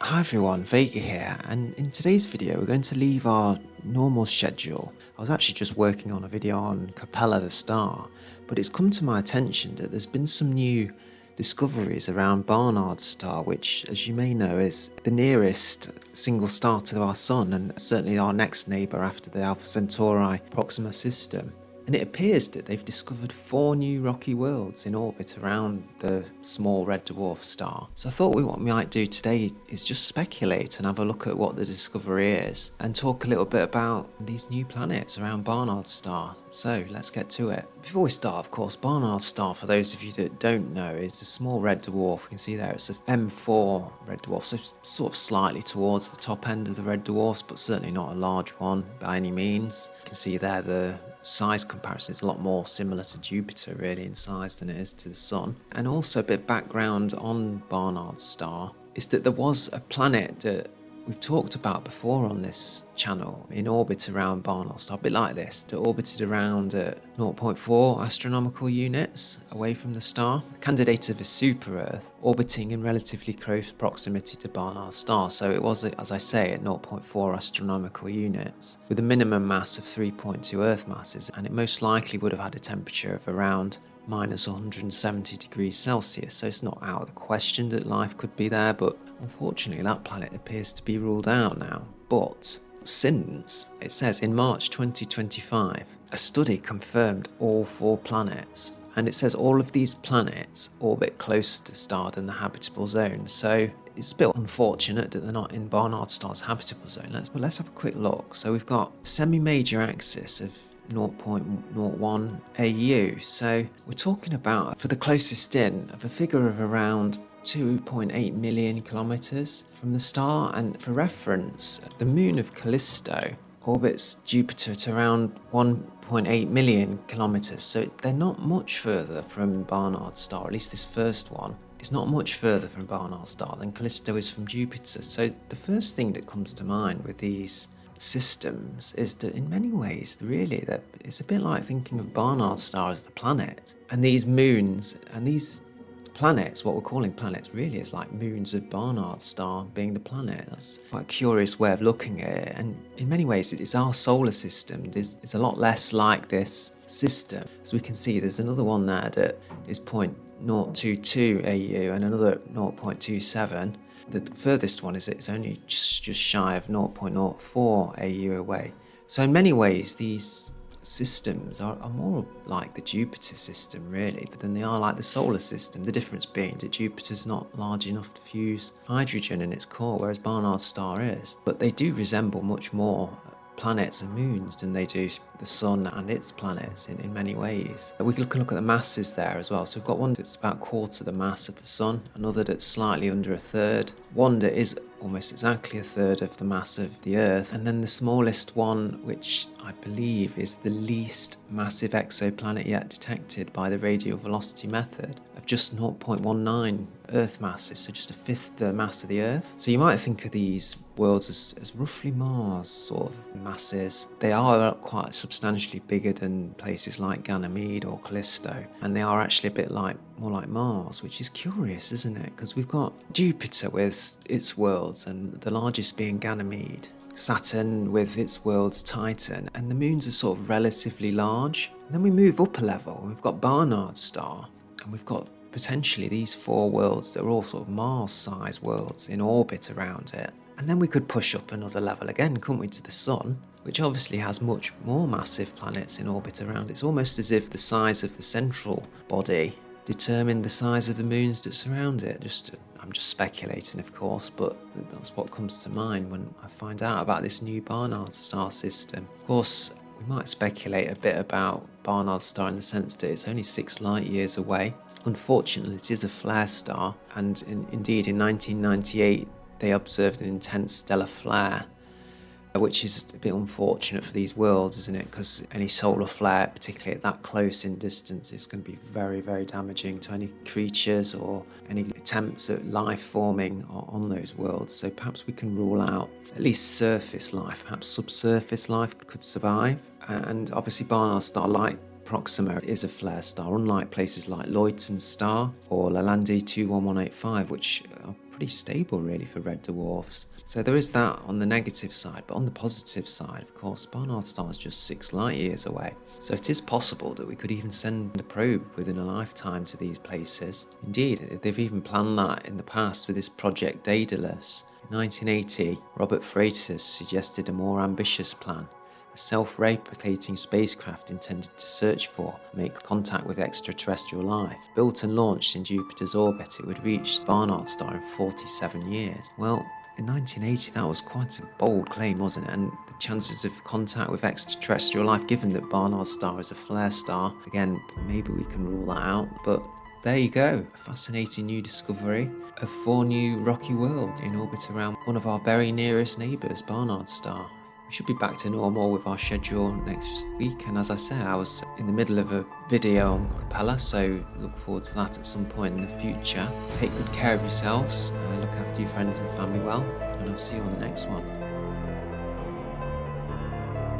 Hi everyone, Vega here, and in today's video we're going to leave our normal schedule. I was actually just working on a video on Capella the star, but it's come to my attention that there's been some new discoveries around Barnard's star, which, as you may know, is the nearest single star to our Sun and certainly our next neighbour after the Alpha Centauri Proxima system. And it appears that they've discovered 4 new rocky worlds in orbit around the small red dwarf star. So I thought what we might do today is just speculate and have a look at what the discovery is and talk a little bit about these new planets around Barnard's star. So let's get to it. Before we start, of course, Barnard's star, for those of you that don't know, is a small red dwarf. You can see there it's a M4 red dwarf, so sort of slightly towards the top end of the red dwarfs, but certainly not a large one by any means. You can see there the size comparison is a lot more similar to Jupiter really in size than it is to the Sun. And also a bit of background on Barnard's star is that there was a planet that we've talked about before on this channel in orbit around Barnard's star, a bit like this, that orbited around at 0.4 astronomical units away from the star, a candidate of a super-Earth orbiting in relatively close proximity to Barnard's star. So it was, as I say, at 0.4 astronomical units with a minimum mass of 3.2 Earth masses, and it most likely would have had a temperature of around minus 170 degrees Celsius, so it's not out of the question that life could be there, but unfortunately that planet appears to be ruled out now. But since, it says in March 2025, a study confirmed all 4 planets, and it says all of these planets orbit closer to the star than the habitable zone, so it's a bit unfortunate that they're not in Barnard's star's habitable zone. Let's have a quick look. So we've got a semi-major axis of 0.01 AU. So we're talking about, for the closest in, of a figure of around 2.8 million kilometers from the star. And for reference, the moon of Callisto orbits Jupiter at around 1.8 million kilometers. So they're not much further from Barnard's star, at least this first one. It's not much further from Barnard's star than Callisto is from Jupiter. So the first thing that comes to mind with these systems is that in many ways really that it's a bit like thinking of Barnard's star as the planet, and these moons and these planets, what we're calling planets, really is like moons of Barnard's star being the planet. That's quite a curious way of looking at it, and in many ways it's our solar system. It's a lot less like this system. As we can see, there's another one there that is 0.022 AU and another 0.27. The furthest one is it's only just shy of 0.04 AU away. So in many ways, these systems are more like the Jupiter system, really, than they are like the solar system. The difference being that Jupiter's not large enough to fuse hydrogen in its core, whereas Barnard's star is. But they do resemble much more planets and moons than they do the Sun and its planets in many ways. We can look at the masses there as well. So we've got one that's about a quarter the mass of the Sun, another that's slightly under a third, one that is almost exactly a third of the mass of the Earth, and then the smallest one, which I believe is the least massive exoplanet yet detected by the radial velocity method, of just 0.19 Earth masses, so just a fifth the mass of the Earth. So you might think of these worlds as roughly Mars sort of masses. They are quite substantially bigger than places like Ganymede or Callisto, and they are actually a bit more like Mars, which is curious, isn't it? Because we've got Jupiter with its worlds, and the largest being Ganymede, Saturn with its worlds Titan, and the moons are sort of relatively large. And then we move up a level, and we've got Barnard's star, and we've got potentially these 4 worlds that are all sort of Mars-sized worlds in orbit around it. And then we could push up another level again, couldn't we, to the Sun, which obviously has much more massive planets in orbit around. It's almost as if the size of the central body determined the size of the moons that surround it. I'm just speculating, of course, but that's what comes to mind when I find out about this new Barnard star system. Of course, we might speculate a bit about Barnard's star in the sense that it's only 6 light years away. Unfortunately, it is a flare star, and indeed in 1998 they observed an intense stellar flare, which is a bit unfortunate for these worlds, isn't it? Because any solar flare, particularly at that close in distance, is going to be very, very damaging to any creatures or any attempts at life forming on those worlds. So perhaps we can rule out at least surface life. Perhaps subsurface life could survive. And obviously Barnard's star, like Proxima, is a flare star, unlike places like Luyten's star or Lalande 21185, which are pretty stable really for red dwarfs. So there is that on the negative side, but on the positive side, of course, Barnard star is just 6 light years away. So it is possible that we could even send a probe within a lifetime to these places. Indeed, they've even planned that in the past with this project Daedalus. In 1980, Robert Freitas suggested a more ambitious plan. A self-replicating spacecraft intended to search for and make contact with extraterrestrial life. Built and launched in Jupiter's orbit, it would reach Barnard star in 47 years. Well, in 1980 that was quite a bold claim, wasn't it? And the chances of contact with extraterrestrial life, given that Barnard star is a flare star, again, maybe we can rule that out, but there you go, a fascinating new discovery of 4 new rocky worlds in orbit around one of our very nearest neighbours, Barnard star. We should be back to normal with our schedule next week, and as I say, I was in the middle of a video on Capella, so look forward to that at some point in the future. Take good care of yourselves, look after your friends and family well, and I'll see you on the next one.